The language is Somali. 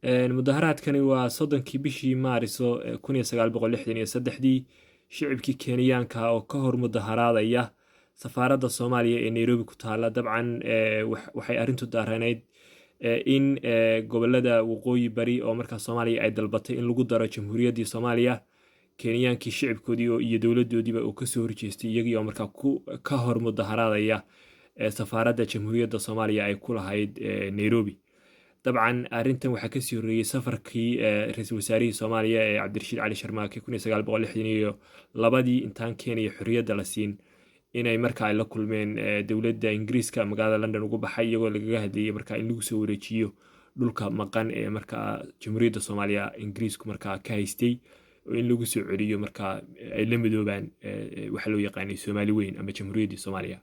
mudaharaadkani waa 30kii bishii Maariso 1963 shicibkii Kenyaanka oo ka hor mudaharaadaya safaaradda Soomaaliya ee Nairobi ku taala. dabcan waxay arrintu daaranayd in gobolada waqooyi bari oo markaa Soomaaliya ay dalbatay in lagu daro jamhuuriyaddii Soomaaliya, Kenyaankii shicibkoodii iyo dowladdoodiiba uu ka soo horjeestay iyagii oo markaa ka hor mudaharaadaya safaaradda jamhuuriyadda Soomaaliya ay ku lahayd Nairobi. dabcan arrintan waxaa kasii horreeyey safarkii ra-iisul wasaarihii Soomaaliya ee Cabdirashiid Cali Sharmaake 1962 intaan Kenya xorriyadda la siin inay markaa ay la kulmeen dowladda Ingiriiska magaalada London ugu baxay, iyagoo lagaga hadlayay markaa in lagu soo wareejiyo dhulka maqan ee markaa jamhuuriyadda Soomaaliya Ingiriisku markaa ka haystay, oo in lagu soo celiyo markaa ay la midoobaan waxa loo yaqaanay Soomaali weyn ama jamhuuriyaddii Soomaaliya.